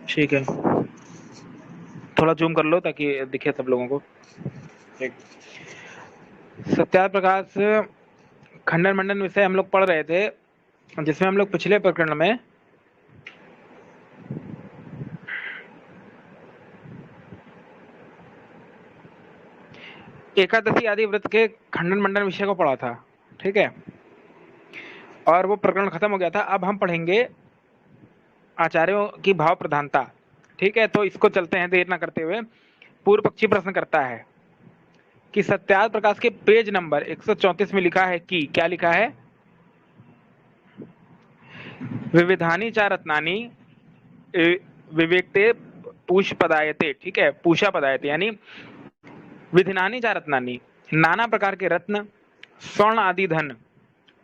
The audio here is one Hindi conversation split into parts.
ठीक है, थोड़ा जूम कर लो ताकि दिखे सब लोगों को। ठीक। सत्यार्थ प्रकाश खंडन मंडन विषय हम लोग पढ़ रहे थे, जिसमें हम लोग पिछले प्रकरण में एकादशी आदि व्रत के खंडन मंडन विषय को पढ़ा था। ठीक है, और वो प्रकरण खत्म हो गया था। अब हम पढ़ेंगे आचार्यों की भाव प्रधानता। ठीक है, तो इसको चलते हैं देर ना करते हुए। पूर्व पक्षी प्रश्न करता है कि सत्यार्थ प्रकाश के पेज नंबर 134 में लिखा है कि क्या लिखा है, विविधानी च रत्नानि विवेक्ते पूषपदायते। ठीक है, पूषा पदायते यानी विधिनानी च रत्नानि, नाना प्रकार के रत्न, स्वर्ण आदि धन।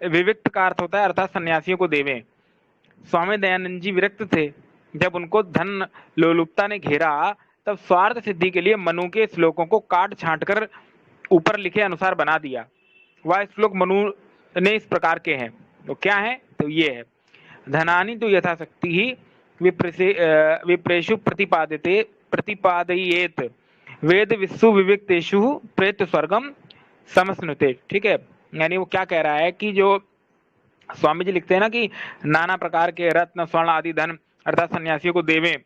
विविक्त का अर्थ होता है अर्थात सन्यासियों को देवें। स्वामी दयानंद जी विरक्त थे। जब उनको धन लोलुपता ने घेरा तब स्वार्थ सिद्धि के लिए मनु के श्लोकों को काट छांट कर ऊपर लिखे अनुसार बना दिया। वह श्लोक मनु ने इस प्रकार के हैं। तो क्या है, तो ये है, धनानि तो यथाशक्ति ही विप्रेषु प्रतिपादयेत वेद विश्व विविक्तेषु प्रेत स्वर्गम समस्नुते। ठीक है, यानी वो क्या कह रहा है कि जो स्वामी जी लिखते हैं ना कि नाना प्रकार के रत्न स्वर्ण आदि धन अर्थात सन्यासियों को देवें,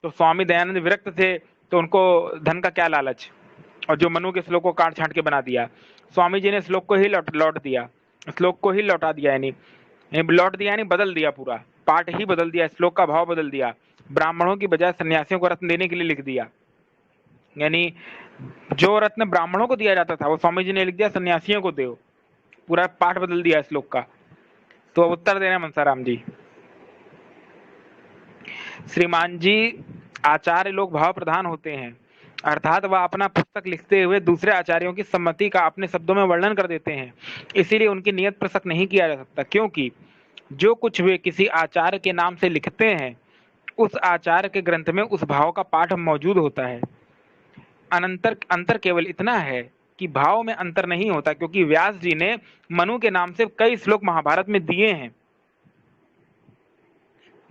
तो स्वामी दयानंद विरक्त थे तो उनको धन का क्या लालच, और जो मनु के श्लोक को काट छांट के बना दिया। स्वामी जी ने श्लोक को ही लौट दिया, श्लोक को ही लौटा दिया, यानी लौट दिया यानी बदल दिया, पूरा पाठ ही बदल दिया, श्लोक का भाव बदल दिया। ब्राह्मणों की बजाय सन्यासियों को रत्न देने के लिए लिख दिया। यानी जो रत्न ब्राह्मणों को दिया जाता था वो स्वामी जी ने लिख दिया सन्यासियों को दो, पूरा पाठ बदल दिया श्लोक का। तो उत्तर देना मनसाराम जी। श्रीमान जी, आचार्य लोग भाव प्रधान होते हैं, अर्थात वह अपना पुस्तक लिखते हुए दूसरे आचार्यों की सम्मति का अपने शब्दों में वर्णन कर देते हैं। इसीलिए उनकी नियत पर शक नहीं किया जा सकता, क्योंकि जो कुछ वे किसी आचार्य के नाम से लिखते हैं उस आचार्य के ग्रंथ में उस भाव का पाठ मौजूद होता है। अंतर केवल इतना है कि भाव में अंतर नहीं होता, क्योंकि व्यास जी ने मनु के नाम से कई श्लोक महाभारत में दिए हैं।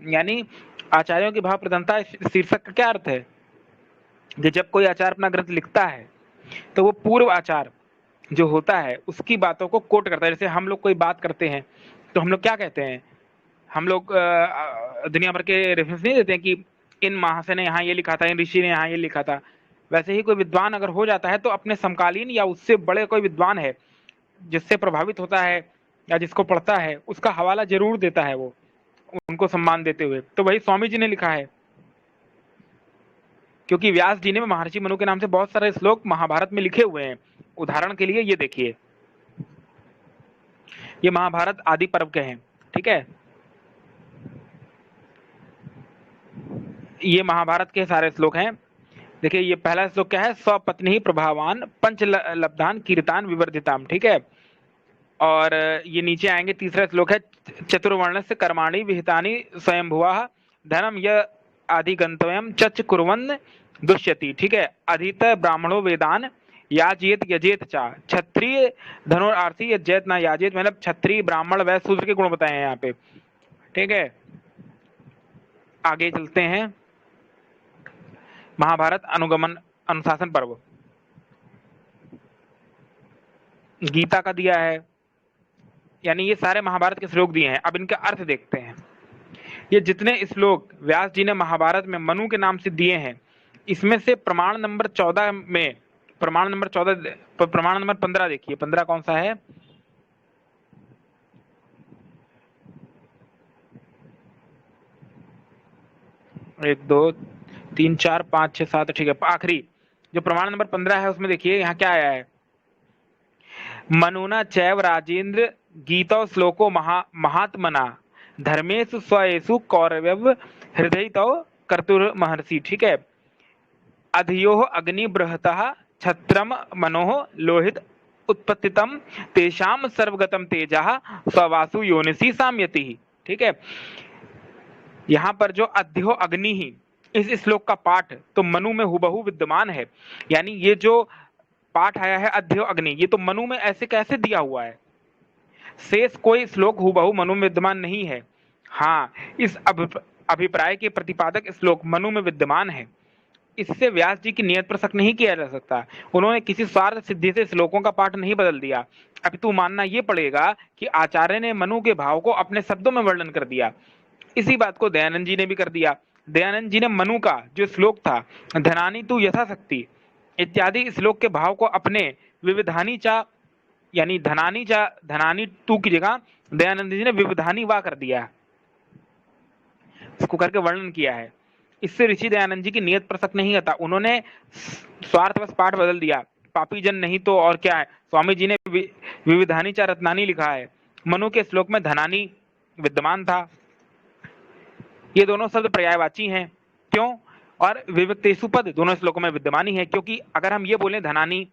यानी आचार्यों की भाव प्रधानता शीर्षक का क्या अर्थ है कि जब कोई आचार्य अपना ग्रंथ लिखता है तो वो पूर्व आचार्य जो होता है उसकी बातों को कोट करता है। जैसे हम लोग कोई बात करते हैं तो हम लोग क्या कहते हैं, हम लोग दुनिया भर के रेफरेंस नहीं देते हैं कि इन महाशय ने यहाँ ये लिखा था, इन ऋषि ने यहाँ ये लिखा था। वैसे ही कोई विद्वान अगर हो जाता है तो अपने समकालीन या उससे बड़े कोई विद्वान है जिससे प्रभावित होता है या जिसको पढ़ता है उसका हवाला जरूर देता है वो, उनको सम्मान देते हुए। तो वही स्वामी जी ने लिखा है, क्योंकि व्यास जी ने महर्षि मनु के नाम से बहुत सारे श्लोक महाभारत में लिखे हुए हैं। उदाहरण के लिए ये देखिए, ये महाभारत आदि पर्व के हैं। ठीक है, ये महाभारत के सारे श्लोक हैं। देखिए ये पहला श्लोक क्या है, स्वपत्नी प्रभावान पंच लब्धान कीर्तान विवर्धिताम। ठीक है, और ये नीचे आएंगे, तीसरा श्लोक है चतुर्वर्ण से कर्माणि विहितानि स्वयंभुवा धनम य आदिगंतव्यम चच कुर्वन् दुष्यति। ठीक है, अधित ब्राह्मणो वेदान याजेत यजेत चा, क्षत्रिय धनुरार्थी यजेत ना याजेत, मतलब क्षत्रिय ब्राह्मण वैश्य शूद्र के गुण बताए हैं यहाँ पे। ठीक है, आगे चलते हैं, महाभारत अनुगमन अनुशासन पर्व गीता का दिया है, यानी ये सारे महाभारत के श्लोक दिए हैं। अब इनका अर्थ देखते हैं। ये जितने श्लोक व्यास जी ने महाभारत में मनु के नाम से दिए हैं, इसमें से प्रमाण नंबर 14 में प्रमाण नंबर 15 देखिए, 15 कौन सा है, एक दो तीन चार पाँच छः सात, ठीक है, आखिरी जो प्रमाण नंबर 15 है उसमें देखिए यहाँ क्या आया है, मनुना चैव राजेंद्र गीता श्लोको महात्मना धर्मेशु स्वयेषु कौरव्य हृदय तो कर्तुर महर्षि। ठीक है, अधियो अग्नि बृहतः छत्रम मनोह लोहित उत्पत्तितम तेषाम सर्वगतम तेजः स्ववासु योनिसी साम्यति। ठीक है, यहाँ पर जो अध्यो अग्नि ही इस श्लोक का पाठ तो मनु में हुबहू विद्यमान है। यानी ये जो पाठ आया है अध्यो अग्नि, ये तो मनु में ऐसे कैसे दिया हुआ है, शेष कोई श्लोक हुबहू मनु में विद्यमान नहीं है। हाँ, इस अभिप्राय के प्रतिपादक श्लोक मनु में विद्यमान है। इससे व्यास जी की नियत पर शक नहीं किया जा सकता। उन्होंने किसी स्वार्थ सिद्धि से श्लोकों का पाठ नहीं बदल दिया, अपितु मानना ये पड़ेगा कि आचार्य ने मनु के भाव को अपने शब्दों में वर्णन कर दिया। इसी बात को दयानंद जी ने भी कर दिया। दयानंद जी ने मनु का जो श्लोक था, धनानी तू यथाशक्ति इत्यादि श्लोक के भाव को अपने विविधानी चा यानी धनानी तू की जगह दयानंद जी ने विविधानी वा कर दिया, इसको करके वर्णन किया है। इससे ऋषि दयानंद जी की नियत पर शक नहीं आता। उन्होंने स्वार्थवश पाठ बदल दिया, पापी जन नहीं तो और क्या है। स्वामी जी ने विविधानी चा रत्नानी लिखा है, मनु के श्लोक में धनानी विद्यमान था। ये दोनों शब्द पर्यायवाची हैं। क्यों? और विविक्तेषु पद दोनों श्लोकों में विद्यमानी है, क्योंकि अगर हम ये बोलें धनानी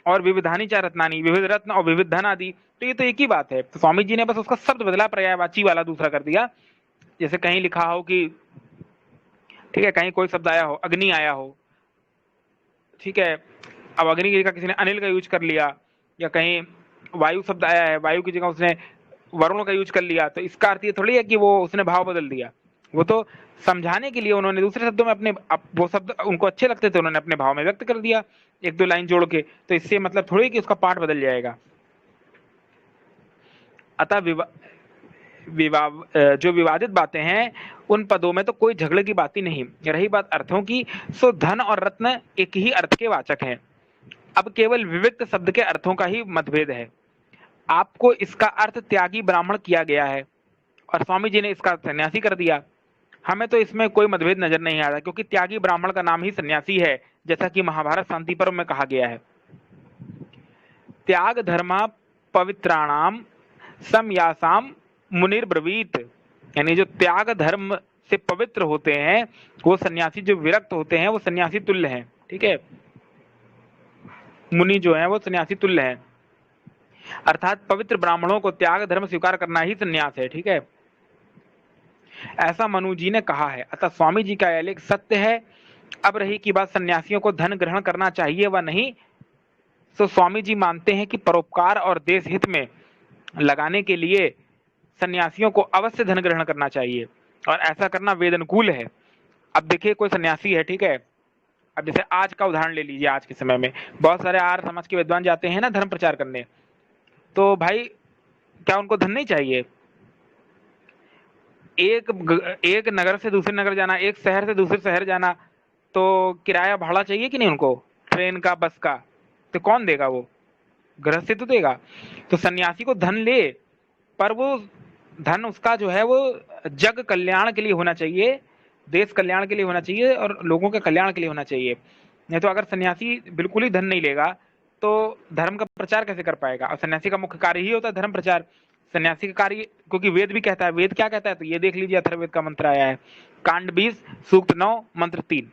और विविधानी चा रत्नानी, विविध रत्न और विविध धन आदि, तो ये तो एक ही बात है। तो स्वामी जी ने बस उसका शब्द बदला, पर्यायवाची वाला दूसरा कर दिया। जैसे कहीं लिखा हो कि ठीक है, कहीं कोई शब्द आया हो, अग्नि आया हो, ठीक है, अब अग्नि की जगह किसी ने अनिल का यूज कर लिया, या कहीं वायु शब्द आया है, वायु की जगह उसने वरुण का यूज कर लिया, तो इसका अर्थ ये थोड़ी है कि वो उसने भाव बदल दिया। वो तो समझाने के लिए उन्होंने दूसरे शब्दों में अपने वो शब्द उनको अच्छे लगते थे, उन्होंने अपने भाव में व्यक्त कर दिया एक दो लाइन जोड़ के। तो इससे मतलब थोड़ी कि उसका पाठ बदल जाएगा। अतः जो विवादित बातें हैं उन पदों में तो कोई झगड़े की बात ही नहीं। रही बात अर्थों की, सो धन और रत्न एक ही अर्थ के वाचक हैं। अब केवल विविक्त शब्द के अर्थों का ही मतभेद है। आपको इसका अर्थ त्यागी ब्राह्मण किया गया है और स्वामी जी ने इसका सन्यासी कर दिया। हमें तो इसमें कोई मतभेद नजर नहीं आ रहा, क्योंकि त्यागी ब्राह्मण का नाम ही सन्यासी है, जैसा कि महाभारत शांति पर्व में कहा गया है। त्याग धर्म पवित्राणाम समयासाम मुनिर्ब्रवीत, यानी जो त्याग धर्म से पवित्र होते हैं वो सन्यासी, जो विरक्त होते हैं वो सन्यासी तुल्य हैं। ठीक है, मुनि जो है वो सन्यासी तुल्य हैं, अर्थात पवित्र ब्राह्मणों को त्याग धर्म स्वीकार करना ही सन्यास है। ठीक है, ऐसा मनु जी ने कहा है। अतः स्वामी जी का यह लेख सत्य है। अब रही की बात सन्यासियों को धन ग्रहण करना चाहिए व नहीं, तो स्वामी जी मानते हैं कि परोपकार और देश हित में लगाने के लिए सन्यासियों को अवश्य धन ग्रहण करना चाहिए और ऐसा करना वेद अनुकूल है। अब देखिए कोई सन्यासी है, ठीक है, अब जैसे आज का उदाहरण ले लीजिए। आज के समय में बहुत सारे आर्य समाज के विद्वान जाते हैं ना धर्म प्रचार करने, तो भाई क्या उनको धन नहीं चाहिए? एक नगर से दूसरे नगर जाना, एक शहर से दूसरे शहर जाना, तो किराया भाड़ा चाहिए कि नहीं उनको, ट्रेन का, बस का, तो कौन देगा? वो गृहस्थी तो देगा। तो सन्यासी को धन ले, पर वो धन उसका जो है वो जग कल्याण के लिए होना चाहिए, देश कल्याण के लिए होना चाहिए और लोगों के कल्याण के लिए होना चाहिए। नहीं तो अगर सन्यासी बिल्कुल ही धन नहीं लेगा तो धर्म का प्रचार कैसे कर पाएगा? और सन्यासी का मुख्य कार्य ही होता है धर्म प्रचार। सन्यासी का कार्य, क्योंकि वेद भी कहता है, वेद क्या कहता है तो ये देख लीजिए, अथर्ववेद का मंत्र आया है, कांड 20 सूक्त 9 मंत्र 3,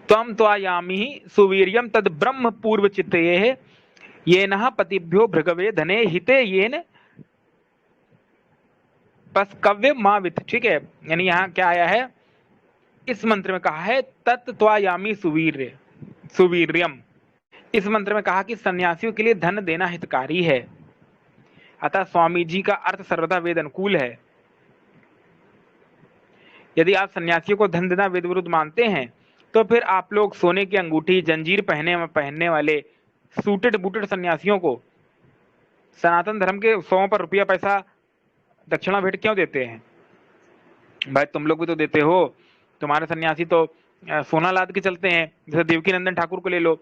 त्वं त्वायामि सुवीर्यं तद ब्रह्म पूर्व चित्तये येनः पतिभ्यो भृगवे धने हिते येन पस्कव्य मावित। ठीक है, यानी यहाँ क्या आया है, इस मंत्र में कहा है तत्त्वायामि सुवीर्यम। इस मंत्र में कहा कि सन्यासियों के लिए धन देना हितकारी है। अतः स्वामी जी का अर्थ सर्वदा वेद अनुकूल है। यदि आप सन्यासियों को धन देना वेद विरुद्ध मानते हैं तो फिर आप लोग सोने की अंगूठी, जंजीर पहनने वाले सूटेड बूटेड सन्यासियों को सनातन धर्म के उत्सवों पर रुपया पैसा दक्षिणा भेंट क्यों देते हैं? भाई तुम लोग भी तो देते हो, तुम्हारे सन्यासी तो सोना लाद के चलते हैं। जैसे देवकी नंदन ठाकुर को ले लो,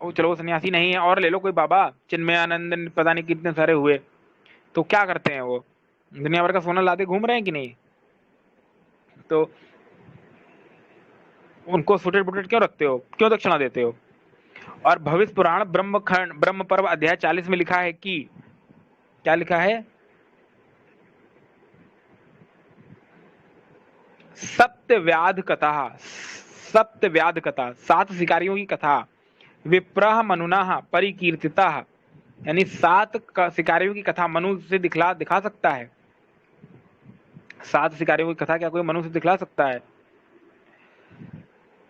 वो चलो सन्यासी नहीं है, और ले लो कोई बाबा चिन्मयानंद, पता नहीं कितने सारे हुए, तो क्या करते हैं वो दुनिया भर का सोना लादे घूम रहे हैं कि नहीं? तो उनको सुटेड बुटेड क्यों रखते हो, क्यों दक्षिणा देते हो? और भविष्य पुराण ब्रह्म पर्व अध्याय 40 में लिखा है कि, क्या लिखा है, सप्तव्याध कथा, 7 शिकारियों की कथा, विप्रह मनुना परिकीर्तिता, यानी 7 शिकारियों की कथा मनु से दिखा सकता है। 7 शिकारियों की कथा क्या कोई मनु से दिखला सकता है?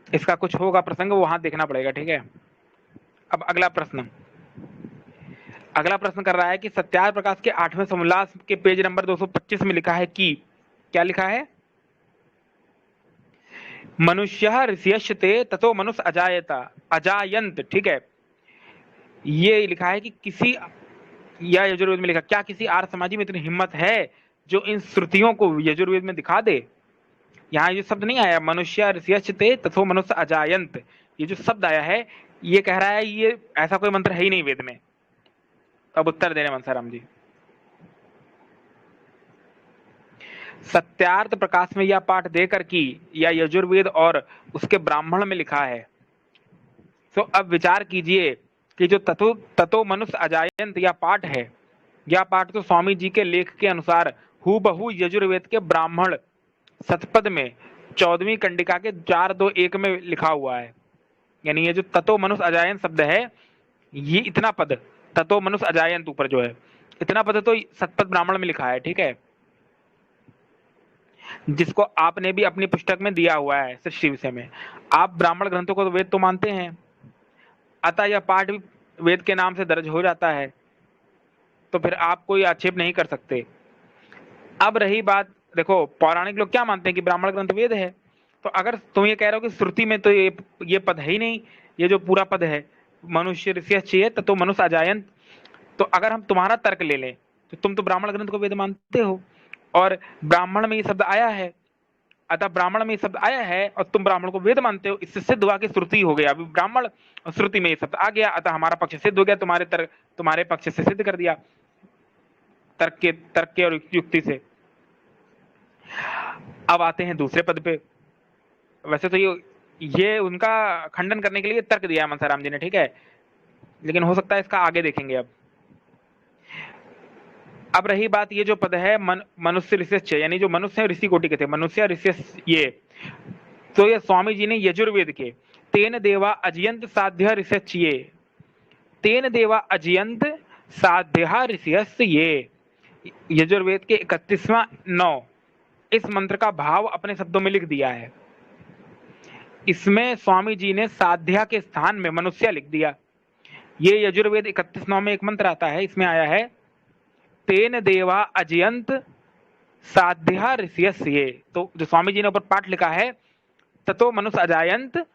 इसका कुछ होगा प्रसंग, वहां देखना पड़ेगा। ठीक है, अब अगला प्रश्न कर रहा है कि सत्याग्रह प्रकाश के 8वें समोल्लास के पेज नंबर 225 में लिखा है कि क्या लिखा है? मनुष्य ऋषियश्ते ततो मनुष्य अजायता अजायंत, ठीक है। ये लिखा है कि किसी, या यजुर्वेद में लिखा, क्या किसी आर्य समाजी में इतनी हिम्मत है जो इन श्रुतियों को यजुर्वेद में दिखा दे? यहाँ ये शब्द नहीं आया मनुष्य ऋषियश्ते तथो मनुष्य अजायंत, ये जो शब्द आया है ये कह रहा है ये ऐसा कोई मंत्र है ही नहीं वेद में। अब उत्तर दे रहे मनसाराम जी। सत्यार्थ प्रकाश में यह पाठ देकर कि यह यजुर्वेद और उसके ब्राह्मण में लिखा है। तो अब विचार कीजिए कि जो ततो ततो मनुष्य अजायंत यह पाठ है, यह पाठ तो स्वामी जी के लेख के अनुसार हूबहू यजुर्वेद के ब्राह्मण शतपथ में 14वीं कंडिका के 4-2-1 में लिखा हुआ है। यानी ये जो ततो मनुष्य अजायंत शब्द है, ये इतना पद ततो मनुष्य अजायंत ऊपर जो है इतना पद तो शतपथ ब्राह्मण में लिखा है, ठीक है, जिसको आपने भी अपनी पुस्तक में दिया हुआ है सृष्टि विषय में। आप ब्राह्मण ग्रंथों को तो वेद तो मानते हैं, अतः यह पाठ भी वेद के नाम से दर्ज हो जाता है, तो फिर आप कोई आक्षेप नहीं कर सकते। अब रही बात, देखो पौराणिक लोग क्या मानते हैं कि ब्राह्मण ग्रंथ वेद है, तो अगर तुम ये कह रहे हो कि श्रुति में तो ये पद है ही नहीं, ये जो पूरा पद है मनुष्य ऋषि चाहिए तो मनुष्य अजायंत, तो अगर हम तुम्हारा तर्क ले लें तो तुम तो ब्राह्मण ग्रंथ को वेद मानते हो और ब्राह्मण में ये शब्द आया है, अतः ब्राह्मण में ये शब्द आया है और तुम ब्राह्मण को वेद मानते हो, इससे सिद्ध हुआ कि श्रुति हो गया। अभी ब्राह्मण और श्रुति में ये शब्द आ गया, अतः हमारा पक्ष सिद्ध हो गया, तुम्हारे पक्ष से सिद्ध कर दिया तर्क के और युक्ति से। अब आते हैं दूसरे पद पे। वैसे तो ये उनका खंडन करने के लिए तर्क दिया है मनसाराम जी ने, ठीक है, लेकिन हो सकता है इसका आगे देखेंगे। अब रही बात, ये जो पद है मनुष्य ऋषि, यानी जो मनुष्य ऋषि कोटि के थे, मनुष्य ऋषि, ये तो ये स्वामी जी ने यजुर्वेद के तेन देवा अजयंत साध्य ऋषिये, तेन देवा अजयंत साध्य ऋषियस्य, ये यजुर्वेद के 31वां 9 इस मंत्र का भाव अपने शब्दों में लिख दिया है। इसमें स्वामी जी ने साध्या के स्थान में मनुष्य लिख दिया। ये यजुर्वेद 31-9 में एक मंत्र आता है, इसमें आया है तेन देवा अजयंत साध्या ऋषियस्य, तो जो स्वामी जी ने ऊपर पाठ लिखा है ततो मनुष्य अजायंत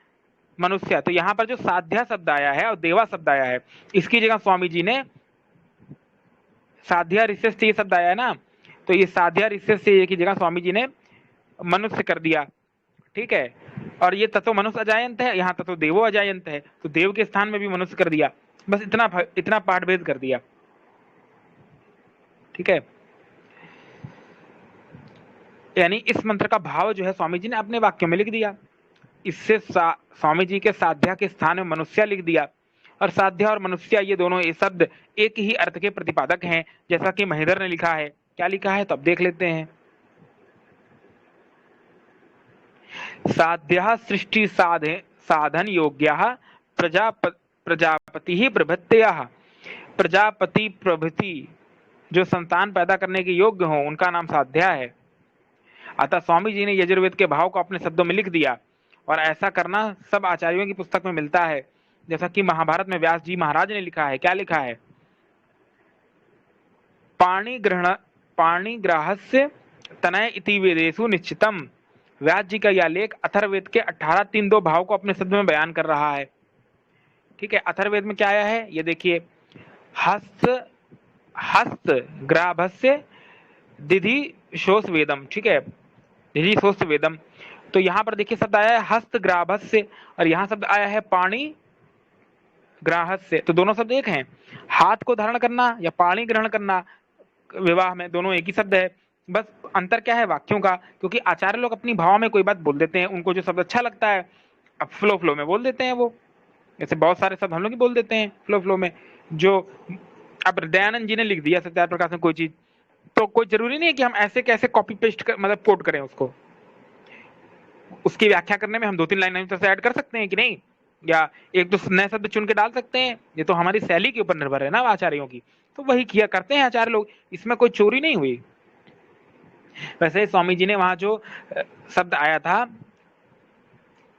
मनुष्य, तो यहाँ पर जो साध्या शब्द आया है और देवा शब्द आया है, इसकी जगह स्वामी जी ने साध्या ऋषियस्य ये शब्द आया है ना, तो ये साध्या ऋषियस्य की जगह स्वामी जी ने मनुष्य कर दिया, ठीक है। और ये ततो मनुष्य अजायंत है, यहाँ ततो देवो अजायंत है, तो देव के स्थान में भी मनुष्य कर दिया, बस इतना पाठ भेद कर दिया, ठीक है। यानी इस मंत्र का भाव जो है स्वामी जी ने अपने वाक्यों में लिख दिया। इससे स्वामी जी के साध्या के स्थान में मनुष्य लिख दिया, और साध्या और मनुष्य ये दोनों ये शब्द एक ही अर्थ के प्रतिपादक हैं, जैसा कि महेंद्र ने लिखा है। क्या लिखा है तो अब देख लेते हैं। साध्या सृष्टि साधन योग्या प्रजापति प्रभृत्या, प्रजापति प्रभृति जो संतान पैदा करने के योग्य हो उनका नाम साध्या है। अतः स्वामी जी ने यजुर्वेद के भाव को अपने शब्दों में लिख दिया, और ऐसा करना सब आचार्यों की पुस्तक में मिलता है, जैसा कि महाभारत में व्यास जी महाराज ने लिखा है। क्या लिखा है? पाणिग्राहस्य तनय इति वेदेषु निश्चितम। व्यास जी का यह लेख अथर्ववेद के 18-3-2 भाव को अपने शब्द में बयान कर रहा है, ठीक है। अथर्ववेद में क्या आया है ये देखिए, हस्त ग्राभस्य दिधि शोष वेदम, ठीक है, दिधि शोष वेदम। तो यहाँ पर देखिए शब्द आया है हस्त ग्राभस्य, और यहाँ शब्द आया है पाणी ग्राहस्य, तो दोनों शब्द एक हैं। हाथ को धारण करना या पाणी ग्रहण करना विवाह में, दोनों एक ही शब्द है, बस अंतर क्या है वाक्यों का, क्योंकि आचार्य लोग अपनी भाव में कोई बात बोल देते हैं, उनको जो शब्द अच्छा लगता है अब फ्लो में बोल देते हैं वो, जैसे बहुत सारे शब्द हम लोग ही बोल देते हैं फ्लो में। जो अब दयानंद जी ने लिख दिया सत्यार्थ प्रकाश में कोई चीज, तो कोई जरूरी नहीं है कि हम ऐसे कैसे कॉपी पेस्ट कर, मतलब कोट करें उसको, उसकी व्याख्या करने में हम 2-3 लाइन से ऐड कर सकते हैं कि नहीं, या एक दो नए शब्द चुन के डाल सकते हैं, ये तो हमारी शैली के ऊपर निर्भर है ना आचार्यों की, तो वही किया करते हैं आचार्य लोग, इसमें कोई चोरी नहीं हुई। वैसे स्वामी जी ने वहां जो शब्द आया था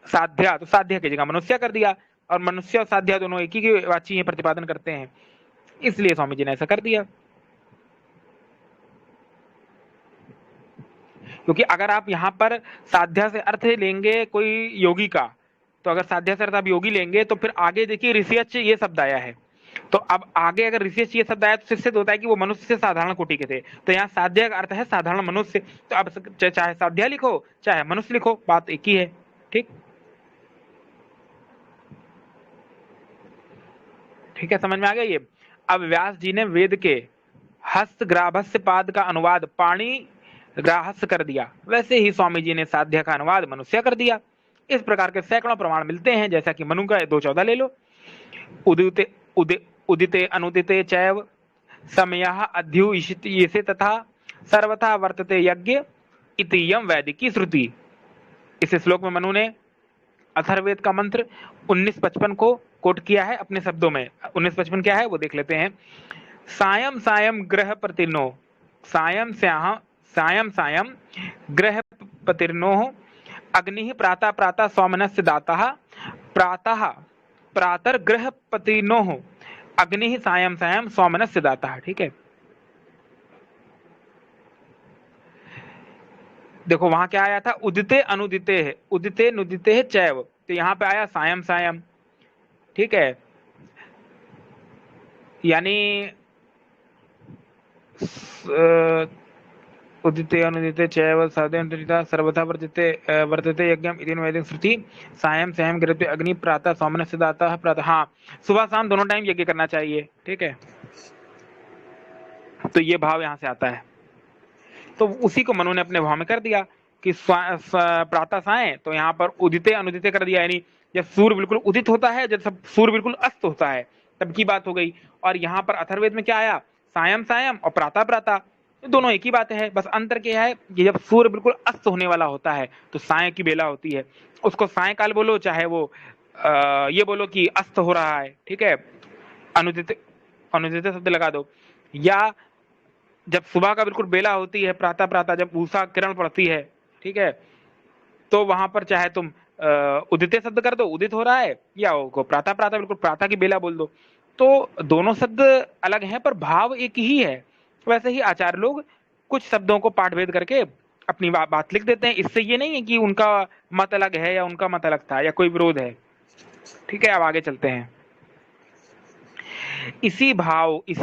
साध्या, तो साध्या की जगह मनुष्य कर दिया, और मनुष्य और साध्या दोनों एक ही वाची है, प्रतिपादन करते हैं, इसलिए स्वामी जी ने ऐसा कर दिया। क्योंकि अगर आप यहाँ पर साध्या से अर्थ लेंगे कोई योगी का, तो अगर साध्या से अर्थ आप योगी लेंगे तो फिर आगे देखिए ऋषियच ये शब्द आया है, तो अब आगे अगर ऋषियच ये शब्द आया तो सिद्ध होता है कि वो मनुष्य से साधारण कोटि के थे, तो यहाँ साध्या का अर्थ है साधारण मनुष्य, तो अब चाहे साध्या लिखो चाहे मनुष्य लिखो, बात एक ही है। ठीक ठीक है, समझ में आ गया ये। अब व्यास जी ने वेद के हस्त ग्राभस्य पाद का अनुवाद पाणी ग्राहस्य कर दिया, वैसे ही स्वामी जी ने साध्या का अनुवाद मनुष्य कर दिया। इस प्रकार के सैकड़ों प्रमाण मिलते हैं, जैसा कि मनु का 2:14 ले लो। उदिते उदिते अनुदिते चैव समयः अध्युषिते तथा सर्वथा वर्तते यज्ञ इतियम वैदिकी श्रुति। इस श्लोक में मनु ने अथर्ववेद का मंत्र 19:55 को कोट किया है अपने शब्दों में। 19:55 क्या है वो देख लेते हैं। सायं सायं ग्रह प्रतिर्नो, सायं सायं सायं ग्रह प्रतिर्नो अग्नि प्रातः प्रातः सौमनस्य दातः प्रातः प्रातर ग्रह प्रतिर्नो अग्नि सायं सायं सौमनस्य दातः। ठीक है, देखो वहां क्या आया था, उदिते अनुदिते है, उदिते नुदिते है चैव, तो यहाँ पे आया सायं सायं। ठीक है, यानी उदिते अनुदिते चैव साधन सर्वथा वर्तते यज्ञम इति वैदिक श्रुति। सायं सायं ग्रह अग्नि प्रातः सौमनस्य दातः प्रातः, हाँ सुबह शाम दोनों टाइम यज्ञ करना चाहिए। ठीक है, तो ये भाव यहाँ से आता है, तो उसी को मनु ने अपने भाव में कर दिया कि प्रातः साय, तो यहाँ पर उदिते अनुदिते कर दिया, यानी जब सूर्य बिल्कुल उदित होता है, जब सूर्य बिल्कुल अस्त होता है तब की बात हो गई। और यहाँ पर अथर्ववेद में क्या आया, सायं सायं और प्रातः प्रातः, दोनों एक ही बात है, बस अंतर क्या है कि जब सूर्य बिल्कुल अस्त होने वाला होता है तो साय की बेला होती है, उसको सायकाल बोलो चाहे वो ये बोलो कि अस्त हो रहा है। ठीक है, अनुदित अनुदित शब्द लगा दो, या जब सुबह का बिल्कुल बेला होती है, प्रातः प्रातः जब उषा किरण पड़ती है, ठीक है, तो वहां पर चाहे तुम उदित शब्द कर दो, उदित हो रहा है, या वो प्रातः प्रातः बिल्कुल प्रातः की बेला बोल दो, तो दोनों शब्द अलग हैं पर भाव एक ही है। वैसे ही आचार्य लोग कुछ शब्दों को पाठ भेद करके अपनी बात लिख देते हैं, इससे ये नहीं है कि उनका मत अलग है या उनका मत अलग था या कोई विरोध है। ठीक है, अब आगे चलते हैं। इसी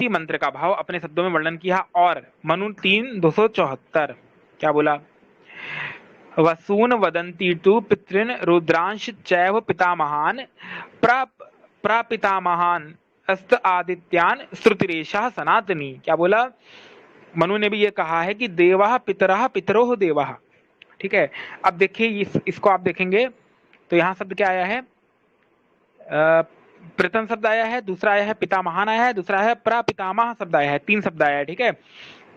मंत्र का भाव अपने शब्दों में वर्णन किया, और मनु 3:274 क्या बोला, वसून वदंती तु पितृन रुद्रांश चैव पितामहान प्रापितामहान अस्त आदित्यान श्रुतिरेशा सनातनी। क्या बोला, मनु ने भी ये कहा है कि देवा पितरः पितरोह देवा। ठीक है, अब देखिए इसको आप देखेंगे तो यहाँ शब्द क्या आया है, प्रथम शब्द आया है, दूसरा आया है पितामहान आया है, दूसरा है प्रापितामह शब्द आया है, 3 शब्द आया है। ठीक है,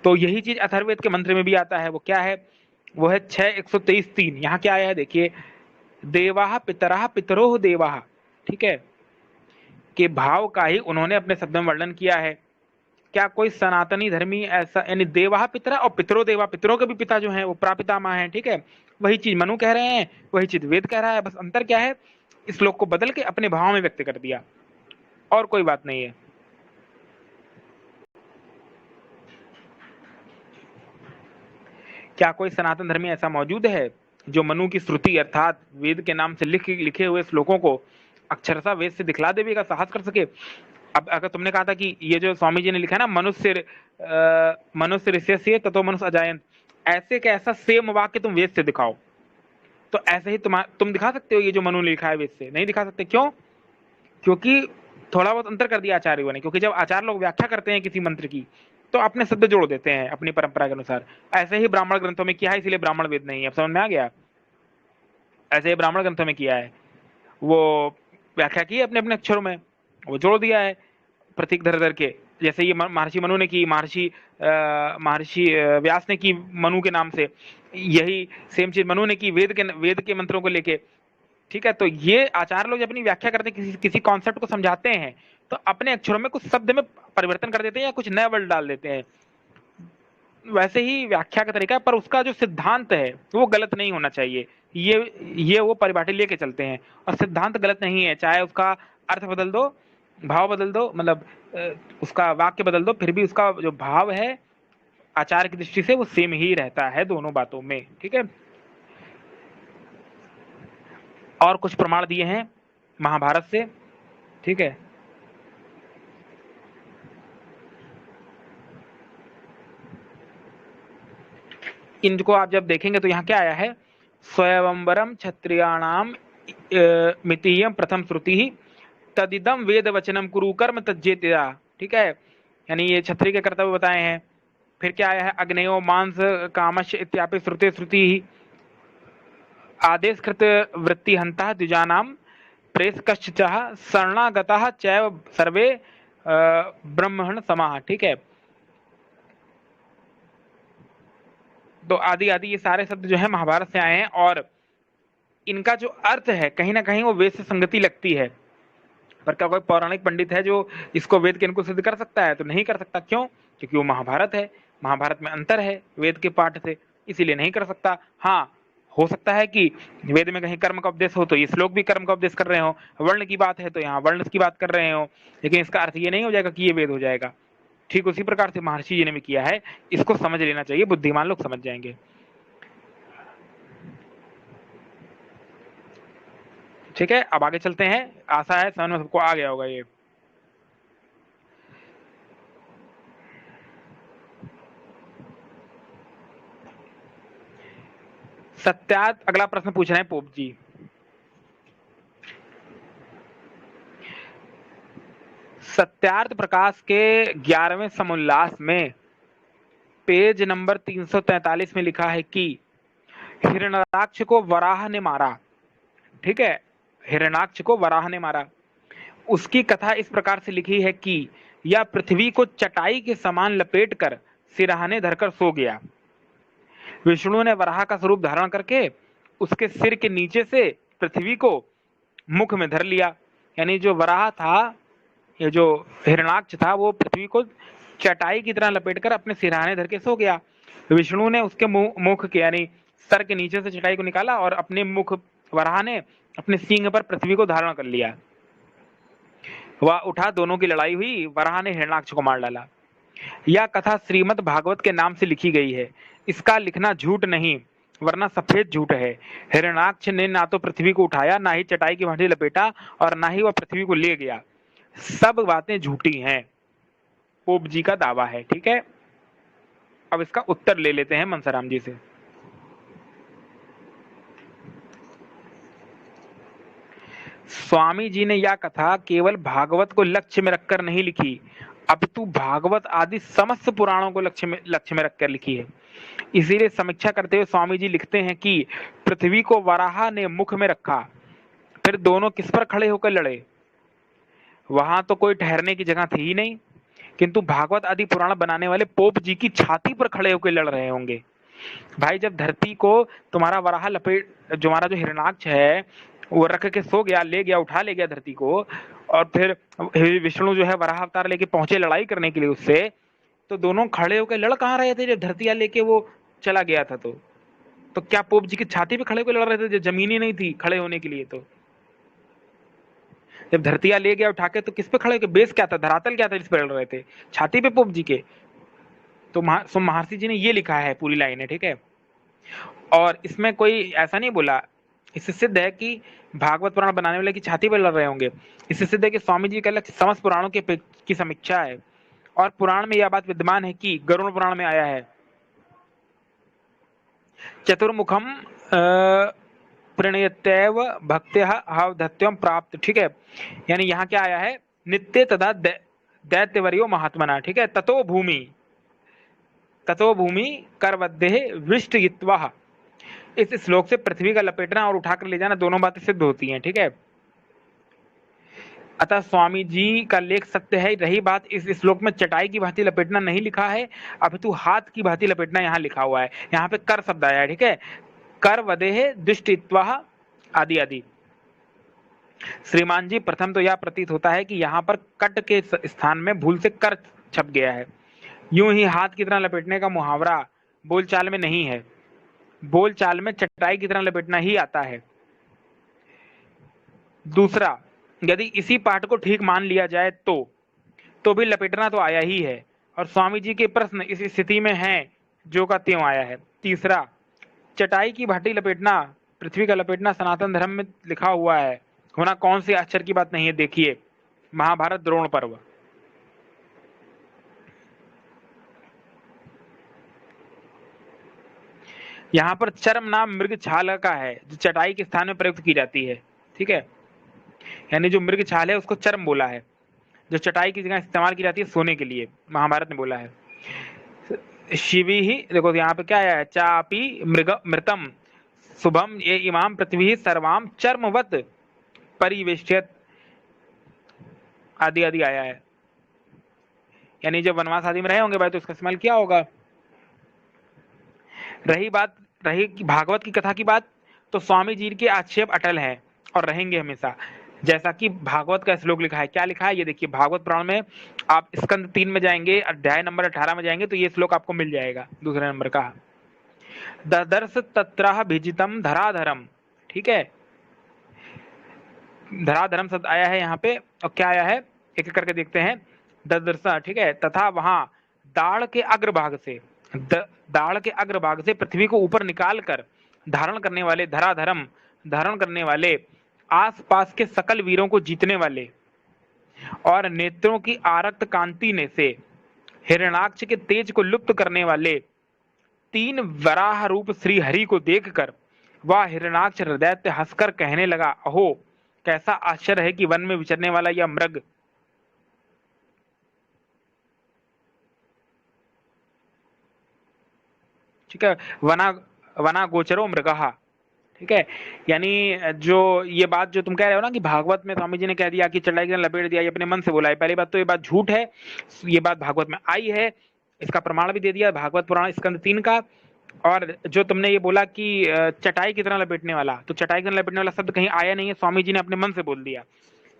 तो यही चीज अथर्ववेद के मंत्र में भी आता है, वो क्या है, वो है 6:123:3। यहाँ क्या आया है देखिए, देवाः पितरः पितरोह देवाः। ठीक है, के भाव का ही उन्होंने अपने शब्द में वर्णन किया है। क्या कोई सनातनी धर्मी ऐसा, यानी देवाः पितरः और पितरो देवा, पितरों के भी पिता जो हैं वो प्रापितामह हैं। ठीक है, वही चीज मनु कह रहे हैं, वही चीज वेद कह रहा है, बस अंतर क्या है, इस श्लोक को बदल के अपने भाव में व्यक्त कर दिया, और कोई बात नहीं है। क्या कोई सनातन धर्मी ऐसा मौजूद है जो मनु की श्रुति अर्थात वेद के नाम से लिखे हुए श्लोकों को अक्षरशः वेद से दिखला देने का साहस कर सके। अब अगर तुमने कहा था कि ये जो स्वामी जी ने लिखा है ना, मनुष्य ऋष्य ततो मनुष्य अजायंत, ऐसे का ऐसा सेम वाक्य तुम वेद से दिखाओ, तो ऐसे ही तुम दिखा सकते हो, ये जो मनु ने लिखा है वेद से नहीं दिखा सकते। क्यों? क्योंकि थोड़ा बहुत अंतर कर दिया आचार्यों ने, क्योंकि जब आचार्य लोग व्याख्या करते हैं किसी मंत्र की तो अपने शब्द जोड़ देते हैं अपनी परंपरा के अनुसार। ऐसे ही ब्राह्मण ग्रंथों में किया है, इसलिए ब्राह्मण वेद नहीं है। अब समझ में आ गया? ऐसे ही ब्राह्मण ग्रंथों में किया है, वो व्याख्या की है अपने अपने अक्षरों में, वो जोड़ दिया है प्रतीक धर धर के। जैसे ये महर्षि मनु ने की, महर्षि व्यास ने की मनु के नाम से, यही सेम चीज मनु ने की वेद के मंत्रों को लेके। ठीक है, तो ये आचार्य लोग जब अपनी व्याख्या करते हैं, किसी कॉन्सेप्ट को समझाते हैं, तो अपने अक्षरों में कुछ शब्द में परिवर्तन कर देते हैं या कुछ नए वर्ड डाल देते हैं। वैसे ही व्याख्या का तरीका, पर उसका जो सिद्धांत है वो गलत नहीं होना चाहिए। ये वो परिभाषा लेके चलते हैं, और सिद्धांत गलत नहीं है, चाहे उसका अर्थ बदल दो, भाव बदल दो, मतलब उसका वाक्य बदल दो, फिर भी उसका जो भाव है आचार की दृष्टि से वो सेम ही रहता है दोनों बातों में, ठीक है। और कुछ प्रमाण दिए हैं महाभारत से, ठीक है। इनको आप जब देखेंगे तो यहाँ क्या आया है, स्वयंवरम क्षत्रियाणाम मितीयम प्रथम श्रुति तदिदम वेद वचनम कुरु कर्म तज्जेत्या, ठीक है। यानी ये क्षत्रिय के कर्तव्य बताए हैं। फिर क्या आया है, अग्नेयो मांस कामश इत्यापि श्रुते श्रुति आदेश कृत वृत्ति हंता द्विजानाम प्रेषकश्च शरणागतः चैव सर्वे ब्रह्मण समाह, ठीक है। तो आदि आदि ये सारे शब्द जो है महाभारत से आए हैं और इनका जो अर्थ है कहीं ना कहीं वो वेद से संगति लगती है। पर क्या कोई पौराणिक पंडित है जो इसको वेद के अनुकूल सिद्ध कर सकता है? तो नहीं कर सकता। क्यों? क्योंकि वो महाभारत है, महाभारत में अंतर है वेद के पाठ से, इसीलिए नहीं कर सकता। हाँ, हो सकता है कि वेद में कहीं कर्म का उपदेश हो तो ये श्लोक भी कर्म का उपदेश कर रहे हो, वर्ण की बात है तो यहाँ वर्ण की बात कर रहे हो, लेकिन इसका अर्थ ये नहीं हो जाएगा कि ये वेद हो जाएगा। ठीक उसी प्रकार से महर्षि जी ने भी किया है, इसको समझ लेना चाहिए, बुद्धिमान लोग समझ जाएंगे। ठीक है, अब आगे चलते हैं। आशा है समझ में सबको आ गया होगा ये। सत्यार्थ अगला प्रश्न पूछ रहे हैं पोप जी। सत्यार्थ प्रकाश के 11वें समुल्लास में पेज नंबर 343 में लिखा है कि हिरण्याक्ष को वराह ने मारा, ठीक है, हिरण्याक्ष को वराह ने मारा। उसकी कथा इस प्रकार से लिखी है कि यह पृथ्वी को चटाई के समान लपेटकर सिरहाने धरकर सो गया। विष्णु ने वराह का स्वरूप धारण करके उसके सिर के नीचे से पृथ्वी को मुख में धर लिया। यानी जो वराह था, ये जो हिरण्याक्ष था, वो पृथ्वी को चटाई की तरह लपेटकर अपने सिरहाने धर के सो गया। विष्णु ने उसके मुख के यानी सर के नीचे से चटाई को निकाला और अपने मुख वराह ने अपने सींग पर पृथ्वी को धारण कर लिया। वह उठा, दोनों की लड़ाई हुई, वराह ने हिरण्याक्ष को मार डाला। यह कथा श्रीमद् भागवत के नाम से लिखी गई है। इसका लिखना झूठ नहीं वरना सफेद झूठ है। हिरण्याक्ष ने ना तो पृथ्वी को उठाया, ना ही चटाई की भांति लपेटा और ना ही वह पृथ्वी को ले गया। सब बातें झूठी हैं, पोप जी का दावा है, ठीक है। अब इसका उत्तर ले लेते हैं मनसाराम जी से। स्वामी जी ने यह कथा केवल भागवत को लक्ष्य में रखकर नहीं लिखी, अपितु भागवत आदि समस्त पुराणों को लक्ष्य में रखकर लिखी है। इसीलिए समीक्षा करते हुए स्वामी जी लिखते हैं कि पृथ्वी को वराह ने मुख में रखा, फिर दोनों किस पर खड़े होकर लड़े? वहां तो कोई ठहरने की जगह थी ही नहीं, किंतु भागवत आदि पुराण बनाने वाले पोप जी की छाती पर खड़े होकर लड़ रहे होंगे। भाई, जब धरती को तुम्हारा वराह लपेट, जो हमारा जो हिरण्याक्ष है वो रख के सो गया, ले गया, उठा ले गया धरती को, और फिर विष्णु जो है वराह अवतार लेके पहुंचे लड़ाई करने के लिए उससे, तो दोनों खड़े होकर लड़ कहाँ रहे थे जब धरती लेके वो चला गया था? तो क्या पोप जी की छाती पे खड़े होकर लड़ रहे थे जब जमीन ही नहीं थी खड़े होने के लिए? तो जब धरतिया ले गया उठा के तो किस पे खड़े होकर, बेस क्या था, धरातल क्या था जिस पे लड़ रहे थे? छाती पे पोप जी के। तो महर्षि जी ने ये लिखा है पूरी लाइन है, ठीक है। और इसमें कोई ऐसा नहीं बोला, इससे सिद्ध है कि भागवत पुराण बनाने वाले की छाती पर लड़ रहे होंगे। इससे सिद्ध है कि स्वामी जी का लक्ष्य समस्त पुराणों की समीक्षा है। और पुराण में यह बात विद्यमान है कि गरुड़ पुराण में आया है, चतुर्मुखम प्रणयत्यव भक्त्या हावधत्यम प्राप्त, ठीक है। यानी यहाँ क्या आया है, नित्य तदा दैत्यवर्यो महात्मना, ठीक है। ततो भूमि करवद्देह विष्टयित्वा, इस श्लोक से पृथ्वी का लपेटना और उठाकर ले जाना दोनों बातें सिद्ध होती हैं, ठीक है। अतः स्वामी जी का लेख सत्य है। रही बात, इस श्लोक में चटाई की भांति लपेटना नहीं लिखा है, अपितु हाथ की भांति लपेटना यहाँ लिखा हुआ है। यहाँ पे कर शब्द आया है, ठीक है। कर वदेह दुष्टित्वा आदि आदि। श्रीमान जी, प्रथम तो यह प्रतीत होता है कि यहाँ पर कट के स्थान में भूल से कर छप गया है। यूं ही हाथ की तरह लपेटने का मुहावरा बोलचाल में नहीं है। बोलचाल में चटाई की तरह लपेटना ही आता है। दूसरा, यदि इसी पाठ को ठीक मान लिया जाए तो भी लपेटना तो आया ही है, और स्वामी जी के प्रश्न इस स्थिति में हैं जो का त्यों आया है। तीसरा, चटाई की भाटी लपेटना, पृथ्वी का लपेटना सनातन धर्म में लिखा हुआ है, होना कौन से आश्चर्य की बात नहीं है। देखिए महाभारत द्रोण पर्व, यहाँ पर चर्म नाम मृग छाल का है जो चटाई के स्थान में प्रयुक्त की जाती है। ठीक है, यानी जो मृग छाल है उसको चर्म बोला है, जो चटाई की जगह इस्तेमाल की जाती है सोने के लिए, महाभारत ने बोला है। शिवी ही देखो यहाँ पे क्या है, चापी मृग मृतम शुभम ये इमाम पृथ्वी सर्वाम चर्मवत परिवेष्टित आदि आदि आया है। यानी जब वनवास आदि में रहे होंगे भाई तो इसका इस्तेमाल किया होगा। रही भागवत की कथा की बात, तो स्वामी जी के आक्षेप अटल हैं और रहेंगे हमेशा। जैसा कि भागवत का श्लोक लिखा है, क्या लिखा है ये देखिए, भागवत पुराण में आप स्कंद 3 में जाएंगे, अध्याय नंबर 18 में जाएंगे तो ये श्लोक आपको मिल जाएगा, दूसरे नंबर का। ददर्श तत्रह भिजितम धराधरम, ठीक है, धराधरम शब्द आया है यहाँ पे, और क्या आया है एक एक करके देखते हैं। ददर्श, ठीक है, तथा वहां दाढ़ के अग्रभाग से, दाढ़ के अग्रभाग से पृथ्वी को ऊपर निकाल कर धारण करने वाले, धराधरम धारण करने वाले, आसपास के सकल वीरों को जीतने वाले, और नेत्रों की आरक्त कांति ने से हिरणाक्ष के तेज को लुप्त करने वाले 3 वराह रूप श्री हरि को देखकर वह हिरणाक्ष हृदय हंसकर कहने लगा, अहो कैसा आश्चर्य है कि वन में विचरने वाला यह मृग, ठीक है, वना गोचरो मृगहा, ठीक है। यानी जो ये बात जो तुम कह रहे हो ना कि भागवत में स्वामी जी ने कह दिया कि चटाई के लपेट दिया, ये अपने मन से बोला है, पहली बात तो ये बात झूठ है, ये बात भागवत में आई है, इसका प्रमाण भी दे दिया भागवत पुराण स्कंद 3 का। और जो तुमने ये बोला कि चटाई की तरह लपेटने वाला, तो चटाई की तरह लपेटने वाला शब्द कहीं आया नहीं है, स्वामी जी ने अपने मन से बोल दिया।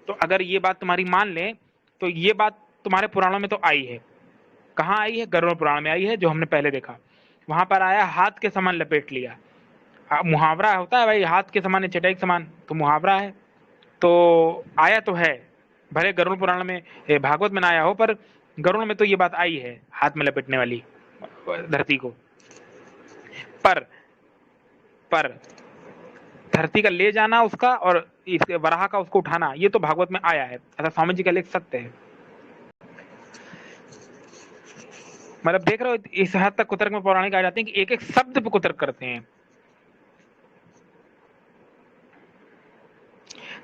तो अगर ये बात तुम्हारी मान लें तो ये बात तुम्हारे पुराणों में तो आई है। कहाँ आई है? गरुड़ पुराण में आई है, जो हमने पहले देखा। वहां पर आया हाथ के समान लपेट लिया। मुहावरा होता है भाई, हाथ के समान चटाई के समान, तो मुहावरा है, तो आया तो है, भले गरुड़ पुराण में भागवत में ना आया हो, पर गरुड़ में तो ये बात आई है, हाथ में लपेटने वाली धरती को। पर धरती का ले जाना उसका और इस वराह का उसको उठाना, ये तो भागवत में आया है। ऐसा स्वामी जी का लेख सत्य है। मतलब देख रहे हो इस हद तक कुतर्क में पौराणिक आ जाते हैं कि एक एक शब्द पे कुतर्क करते हैं।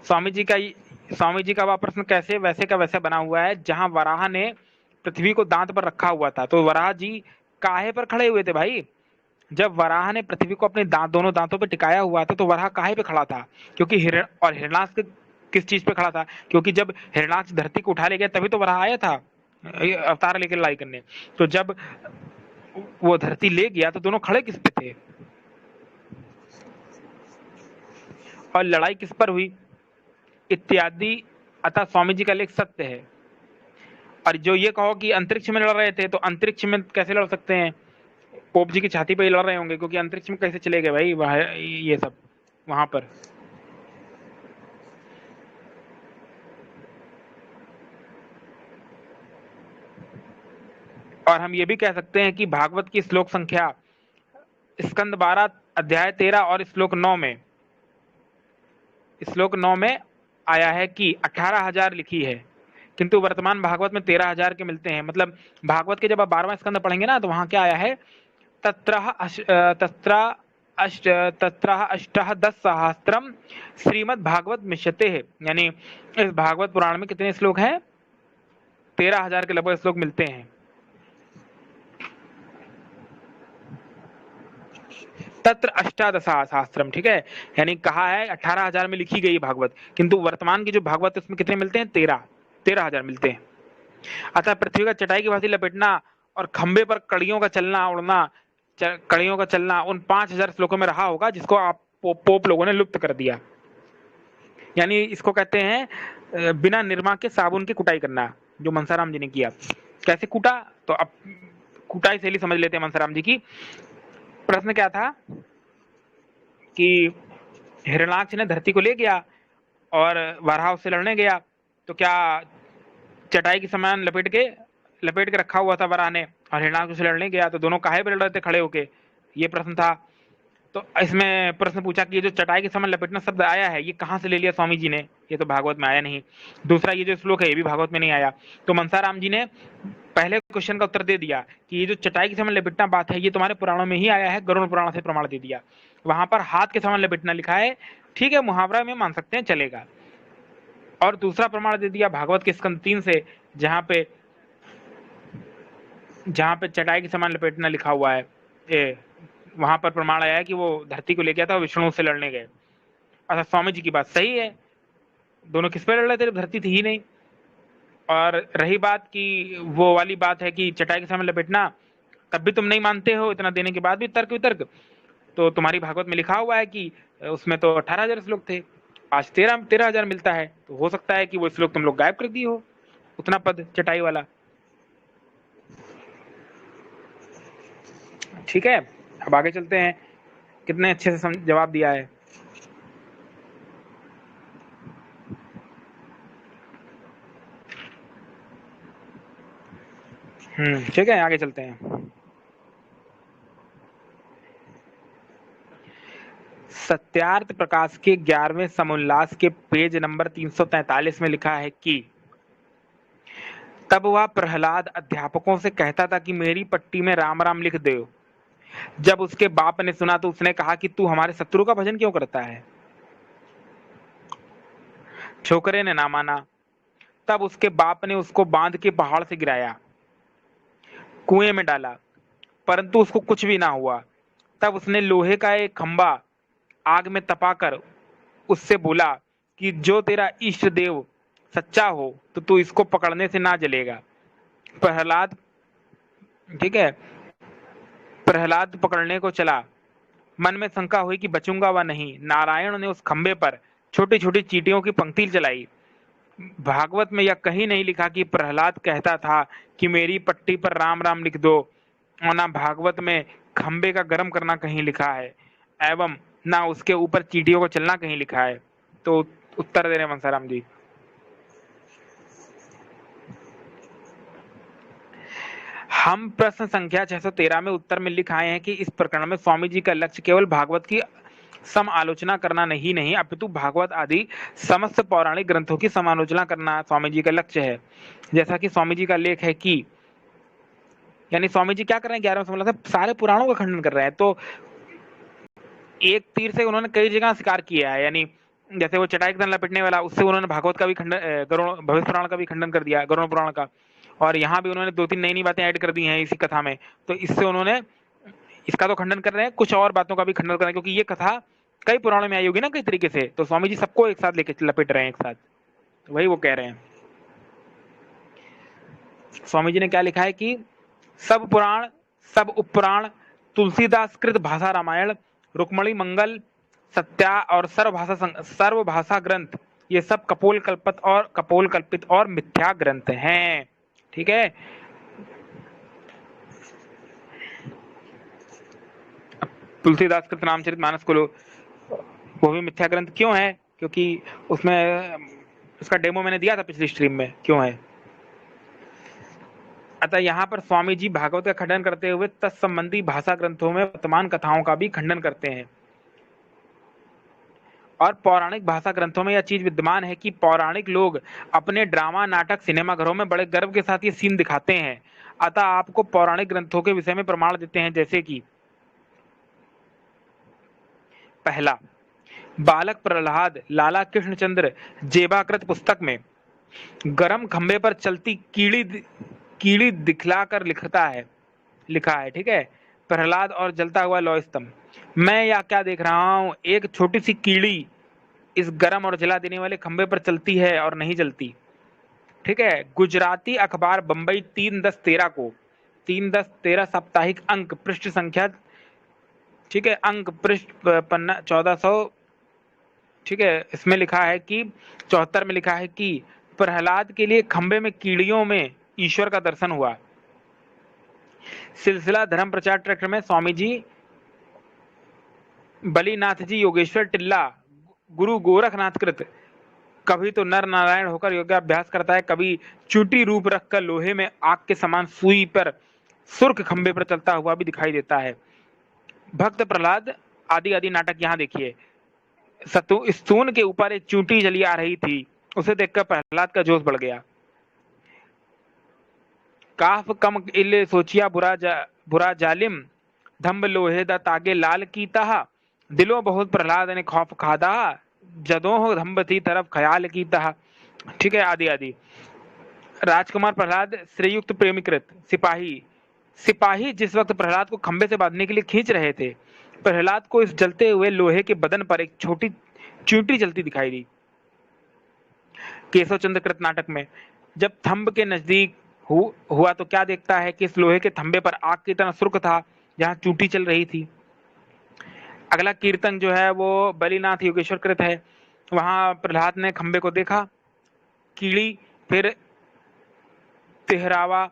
स्वामी जी का वह प्रश्न कैसे वैसे का वैसे बना हुआ है। जहां वराह ने पृथ्वी को दांत पर रखा हुआ था, तो वराह जी काहे पर खड़े हुए थे भाई? जब वराह ने पृथ्वी को अपने दोनों दांतों पर टिकाया हुआ था, तो वराह काहे पे खड़ा था? क्योंकि हिरणाक्ष किस चीज पे खड़ा था? क्योंकि जब हिरणाक्ष धरती को उठा ले गया तभी तो वराह आया था अवतार लेकर लड़ाई करने। तो जब वो धरती ले गया तो दोनों खड़े किस पे थे? और लड़ाई किस पर हुई इत्यादि। अतः स्वामी जी का लेख सत्य है। और जो ये कहो कि अंतरिक्ष में लड़ रहे थे, तो अंतरिक्ष में कैसे लड़ सकते हैं? पोप जी की छाती पे ही लड़ रहे होंगे, क्योंकि अंतरिक्ष में कैसे चले गए भाई वह ये सब वहां पर। और हम ये भी कह सकते हैं कि भागवत की श्लोक संख्या स्कंद 12 अध्याय 13 और श्लोक 9 में आया है कि 18,000 लिखी है, किंतु वर्तमान भागवत में 13,000 के मिलते हैं। मतलब भागवत के जब आप 12वां स्कंद पढ़ेंगे ना, तो वहां क्या आया है, तत्रः अष्टादशसहस्रम श्रीमद् भागवत मिश्यते है। यानी इस भागवत पुराण में कितने श्लोक हैं? 13,000 के लगभग श्लोक मिलते हैं। तत्र अष्टादशसहस्रम, ठीक है, यानी कहा है 18,000 में लिखी गई भागवत, किंतु वर्तमान की जो भागवत उसमें कितने मिलते हैं? 13,000 मिलते हैं। अतः पृथ्वी का चटाई की भांति लपेटना और खंबे पर कड़ियों का चलना उड़ना, कड़ियों का चलना उन 5,000 श्लोकों में रहा होगा, जिसको आप पोप लोगों ने लुप्त कर दिया। यानी इसको कहते हैं बिना निरमा के साबुन की कुटाई करना, जो मनसाराम जी ने किया। कैसे कूटा? तो अब कुटाई शैली समझ लेते हैं मनसाराम जी की। प्रश्न क्या था कि हिरणाक्ष ने धरती को ले गया और वराह उससे लड़ने गया, तो क्या चटाई के समान लपेट के लपेट के रखा हुआ था वराह ने और हिरण्याक्ष से लड़ने गया तो दोनों काहे पे लड़ रहे थे खड़े होके, ये प्रश्न था। तो इसमें प्रश्न पूछा कि ये जो चटाई के समान लपेटना शब्द आया है ये कहाँ से ले लिया स्वामी जी ने, ये तो भागवत में आया नहीं। दूसरा ये जो श्लोक है ये भी भागवत में नहीं आया। तो मनसाराम जी ने पहले क्वेश्चन का उत्तर दे दिया कि ये जो चटाई के समान लपेटना बात है ये तुम्हारे पुराणों में ही आया है, गरुड़ पुराण से प्रमाण दे दिया। वहां पर हाथ के समान लपेटना लिखा है, ठीक है मुहावरा में मान सकते हैं चलेगा। और दूसरा प्रमाण दे दिया भागवत के स्कंद 3 से, जहां पे चटाई के समान लपेटना लिखा हुआ है, वहां पर प्रमाण आया है कि वो धरती को ले गया था, विष्णु से लड़ने गए। अच्छा स्वामी जी की बात सही है, दोनों किस पे लड़ रहे थे जब धरती थी ही नहीं। और रही बात की वो वाली बात है कि चटाई के समान लपेटना, तब भी तुम नहीं मानते हो, इतना देने के बाद भी तर्क वितर्क। तो तुम्हारी भागवत में लिखा हुआ है कि उसमें तो 18,000 श्लोक थे, आज 13,000 मिलता है, तो हो सकता है कि वो श्लोक तुम लोग गायब कर दिए हो, उतना पद चटाई वाला। ठीक है, अब आगे चलते हैं, कितने अच्छे से जवाब दिया है। ठीक है आगे चलते हैं। सत्यार्थ प्रकाश के 11वें समुल्लास के पेज नंबर 343 में लिखा है कि तब वह प्रहलाद अध्यापकों से कहता था कि मेरी पट्टी में राम राम लिख दो। जब उसके बाप ने सुना तो उसने कहा कि तू हमारे शत्रु का भजन क्यों करता है। छोकरे ने ना माना। तब उसके बाप ने उसको बांध के पहाड़ से गिराया, कुएं में डाला, परंतु उसको कुछ भी ना हुआ। तब उसने लोहे का एक खंबा आग में तपाकर उससे बोला कि जो तेरा इष्ट देव सच्चा हो तो तू इसको पकड़ने से ना जलेगा। प्रहलाद, ठीक है, प्रहलाद पकड़ने को चला, मन में शंका हुई कि बचूंगा व नहीं। नारायण ने उस खंबे पर छोटी छोटी चींटियों की पंक्ति चलाई। भागवत में यह कहीं नहीं लिखा कि प्रहलाद कहता था कि मेरी पट्टी पर राम राम लिख दो, और ना भागवत में खंबे का गर्म करना कहीं लिखा है, एवं ना उसके ऊपर चींटियों को चलना कहीं लिखा है। तो उत्तर दे रहे मनसाराम जी। हम प्रश्न संख्या 613 में उत्तर में लिखाए हैं कि इस प्रकरण में स्वामी जी का लक्ष्य केवल भागवत की सम आलोचना करना नहीं अपितु भागवत आदि समस्त पौराणिक ग्रंथों की समालोचना करना स्वामी जी का लक्ष्य है। जैसा कि स्वामी जी का लेख है कि यानी स्वामी जी क्या कर रहे हैं 11वें समुल्लास से सारे पुराणों का खंडन कर रहे हैं। तो एक तीर से उन्होंने कई जगह शिकार किया है, यानी जैसे वो चटाई के लपेटने वाला, उससे उन्होंने भागवत का भी खंडन, गरुड़ भविष्य पुराण का भी खंडन कर दिया, गरुड़ पुराण का। और यहाँ भी उन्होंने 2-3 नई नई बातें ऐड कर दी हैं इसी कथा में। तो इससे उन्होंने इसका तो खंडन कर रहे हैं, कुछ और बातों का भी खंडन कर रहे हैं, क्योंकि ये कथा कई पुराणों में आई होगी ना कई तरीके से। तो स्वामी जी सबको एक साथ लेके लपेट रहे हैं एक साथ, तो वही वो कह रहे हैं। स्वामी जी ने क्या लिखा है कि सब पुराण, सब उपपुराण, तुलसीदास कृत भाषा रामायण, रुक्मणी मंगल, सत्या और सर्वभाषा ग्रंथ, ये सब कपोल कल्पित और मिथ्या ग्रंथ हैं। ठीक है, तुलसीदास कृत रामचरितमानस को वो भी मिथ्या ग्रंथ क्यों है, क्योंकि उसमें उसका डेमो मैंने दिया था पिछली स्ट्रीम में क्यों है। अतः यहाँ पर स्वामी जी भागवत का खंडन करते हुए तत्संबंधी भाषा ग्रंथों में वर्तमान कथाओं का भी खंडन करते हैं। और पौराणिक भाषा ग्रंथों में यह चीज विद्यमान है कि पौराणिक लोग अपने ड्रामा नाटक सिनेमाघरों में बड़े गर्व के साथ ये सीन दिखाते हैं। अतः आपको पौराणिक ग्रंथों के विषय में प्रमाण देते हैं, जैसे कि पहला, बालक प्रहलाद लाला कृष्णचंद्र जेबाकृत पुस्तक में गरम खंबे पर चलती कीड़ी दिखलाकर लिखा है। ठीक है, प्रहलाद और जलता हुआ लौह स्तंभ। मैं या क्या देख रहा हूं, एक छोटी सी कीड़ी इस गरम और जला देने वाले खंबे पर चलती है और नहीं जलती। ठीक है, गुजराती अखबार बंबई 3/10/13 को 3/10/13 साप्ताहिक अंक पृष्ठ संख्या, ठीक है, अंक पृष्ठ पन्ना 1400, ठीक है, इसमें लिखा है कि 74 में लिखा है कि प्रहलाद के लिए खंबे में कीड़ियों में ईश्वर का दर्शन हुआ। सिलसिला धर्म प्रचार ट्रैक्टर में स्वामी जी बलीनाथ जी योगेश्वर टिल्ला गुरु गोरखनाथ कृत कभी तो नर नारायण होकर योगाभ्यास करता है, कभी चूटी रूप रखकर लोहे में आग के समान सुई पर सुर्ख खंबे पर चलता हुआ भी दिखाई देता है। भक्त प्रहलाद आदि आदि नाटक यहाँ देखिए। स्तून के ऊपर एक चूंटी चली आ रही थी, उसे देखकर प्रहलाद का जोश बढ़ गया। काफ कम इल सोचिया बुरा जालिम, धम्ब लोहे दा तागे लाल की तहा, दिलो बहुत प्रहलाद ने खौफ खादा, जदों हो धम्ब थी तरफ ख्याल की तहा। ठीक है, आदि आदि। राजकुमार प्रहलाद श्रेयुक्त प्रेमीकृत सिपाही जिस वक्त प्रहलाद को खंबे से बांधने के लिए खींच रहे थे, प्रहलाद को इस जलते हुए लोहे के बदन पर एक छोटी चींटी जलती दिखाई दी। केशव चंद्र कृत नाटक में जब थंब के नजदीक हुआ तो क्या देखता है कि इस लोहे के थंबे पर आग की तरह सुर्ख था, जहां चूंटी चल रही थी। अगला कीर्तन जो है वो बलिनाथ योगेश्वर कृत है। वहां प्रहलाद ने खंबे को देखा, कीड़ी, फिर तिहरावा।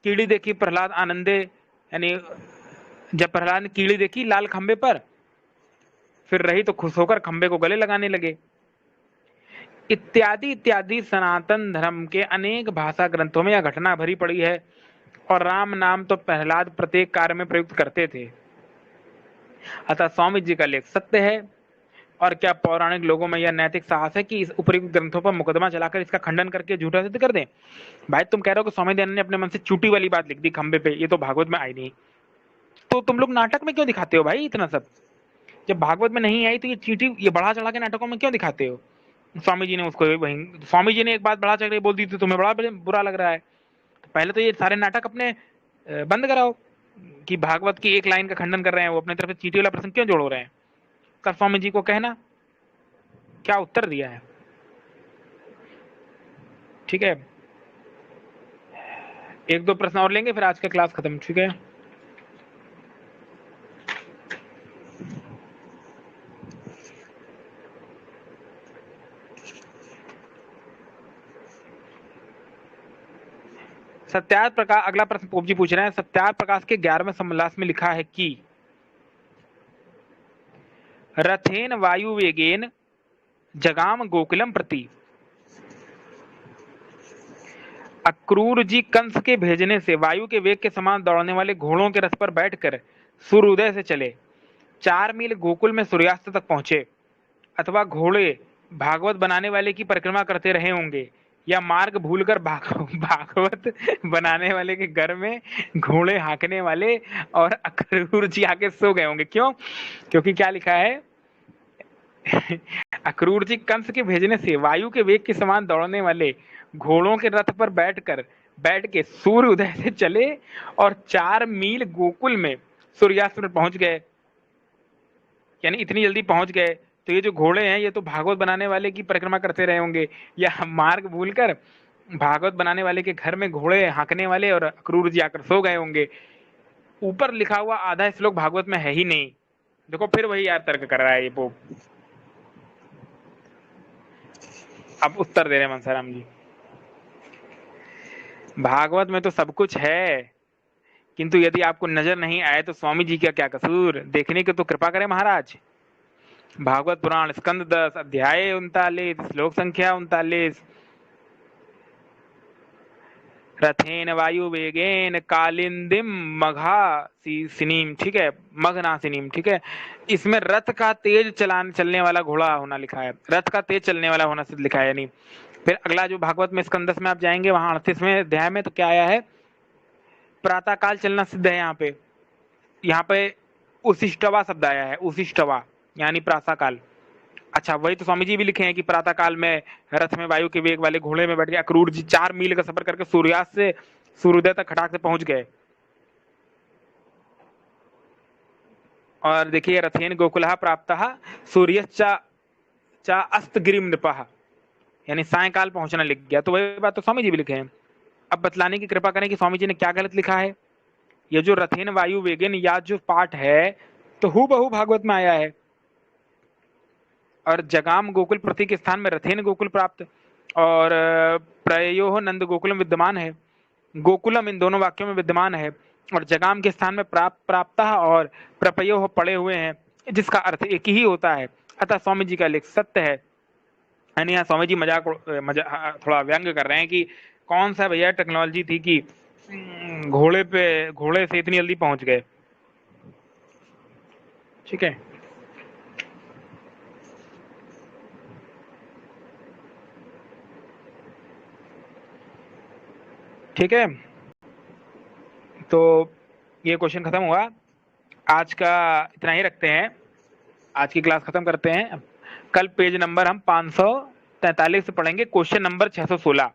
कीड़ी देखी, प्रहलाद आनंदे, यानी जब प्रहलाद ने कीड़ी देखी लाल खंबे पर, फिर रही तो खुश होकर खंबे को गले लगाने लगे। इत्यादि इत्यादि सनातन धर्म के अनेक भाषा ग्रंथों में यह घटना भरी पड़ी है, और राम नाम तो प्रहलाद प्रत्येक कार्य में प्रयुक्त करते थे। अतः स्वामी जी का लेख सत्य है। और क्या पौराणिक लोगों में यह नैतिक साहस है कि इस उपयुक्त ग्रंथों पर मुकदमा चलाकर इसका खंडन करके झूठा सिद्ध कर दें? भाई तुम कह रहे हो कि स्वामी दयानंद ने अपने मन से चूटी वाली बात लिख दी खंबे पे, ये तो भागवत में आई नहीं, तो तुम लोग नाटक में क्यों दिखाते हो भाई इतना सब? जब भागवत में नहीं आई तो ये चीटी, ये बढ़ा चढ़ा के नाटकों में क्यों दिखाते हो? स्वामी जी ने उसको वहीं, स्वामी जी ने एक बात बढ़ा चढ़ के बोल दी तो तुम्हें बड़ा बुरा लग रहा है। तो पहले तो ये सारे नाटक अपने बंद कराओ कि भागवत की एक लाइन का खंडन कर रहे हैं, वो अपने तरफ से चीटी वाला प्रसंग क्यों जोड़ रहे हैं? कर स्वामी जी को कहना, क्या उत्तर दिया है? ठीक है, एक दो प्रश्न और लेंगे फिर आज का क्लास खत्म। ठीक है, सत्यार्थ प्रकाश, अगला प्रश्न पोप जी पूछ रहे हैं। सत्यार्थ प्रकाश के 11वें समोल्लास में लिखा है कि रथेन वायु वेगेन जगाम गोकुलम प्रति, अक्रूर जी कंस के भेजने से वायु के वेग के समान दौड़ने वाले घोड़ों के रथ पर बैठकर सूर्योदय से चले 4 मील गोकुल में सूर्यास्त तक पहुंचे, अथवा घोड़े भागवत बनाने वाले की परिक्रमा करते रहे होंगे, या मार्ग भूलकर भागवत बनाने वाले के घर में घोड़े हाँकने वाले और अक्रूर जी आके सो गए होंगे। क्यों? क्योंकि क्या लिखा है अक्रूर जी कंस के भेजने से वायु के वेग के समान दौड़ने वाले घोड़ों के रथ पर बैठ के सूर्य उदय से चले और 4 मील गोकुल में सूर्यास्त में पहुंच गए। यानी इतनी जल्दी पहुंच गए तो ये जो घोड़े हैं ये तो भागवत बनाने वाले की परिक्रमा करते रहे होंगे, या मार्ग भूलकर भागवत बनाने वाले के घर में घोड़े हाँकने वाले और अक्रूर जी आकर सो गए होंगे। ऊपर लिखा हुआ आधा श्लोक भागवत में है ही नहीं। देखो फिर वही यार तर्क कर रहा है ये पोप। अब उत्तर दे रहे मनसाराम जी, भागवत में तो सब कुछ है, किंतु यदि आपको नजर नहीं आए तो स्वामी जी का क्या कसूर? देखने की तो कृपा करें महाराज। भागवत पुराण स्कंद 10 अध्याय 39 श्लोक संख्या 39। रथेन वायु वेगेन कालिंदिम मघा सिनीम, ठीक है, मघनासिनीम, ठीक है। इसमें रथ का तेज चलने वाला घोड़ा होना लिखा है, रथ का तेज चलने वाला होना सिद्ध लिखा है। यानी फिर अगला जो भागवत में स्कंद 10 में आप जाएंगे वहां 38वें अध्याय में तो क्या आया है? प्रातः काल चलना सिद्ध है। यहाँ पे उशिष्टवा शब्द आया है, उशिष्टवा यानी प्रातः काल। अच्छा, वही तो स्वामी जी भी लिखे हैं कि प्रातः काल में रथ में वायु के वेग वाले घोड़े में बैठ के अक्रूर जी 4 मील का सफर करके सूर्यास्त से सूर्योदय तक खटाक से पहुंच गए। और देखिए, रथेन गोकुलः प्राप्तः सूर्यश्चा अस्तगिरिम नृपः, यानी सायकाल पहुंचना लिख गया। तो वही बात तो स्वामी जी भी लिखे हैं। अब बतलाने की कृपा करें कि स्वामी जी ने क्या गलत लिखा है। ये जो रथेन वायु वेगेन या जो पाठ है तो हूबहू भागवत में आया है, और जगाम गोकुल प्रति के स्थान में रथेन गोकुल प्राप्त, और प्रयो नंद गोकुलम विद्यमान है, गोकुलम इन दोनों वाक्यों में विद्यमान है, और जगाम के स्थान में प्राप्त और प्रपयो पड़े हुए हैं, जिसका अर्थ एक ही होता है। अतः स्वामी जी का लेख सत्य है। यानी यहाँ स्वामी जी थोड़ा व्यंग कर रहे हैं कि कौन सा भैया टेक्नोलॉजी थी कि घोड़े से इतनी जल्दी पहुंच गए। ठीक है, ठीक है, तो ये क्वेश्चन खत्म हुआ। आज का इतना ही रखते हैं, आज की क्लास खत्म करते हैं। कल पेज नंबर हम 543 से पढ़ेंगे, क्वेश्चन नंबर 616।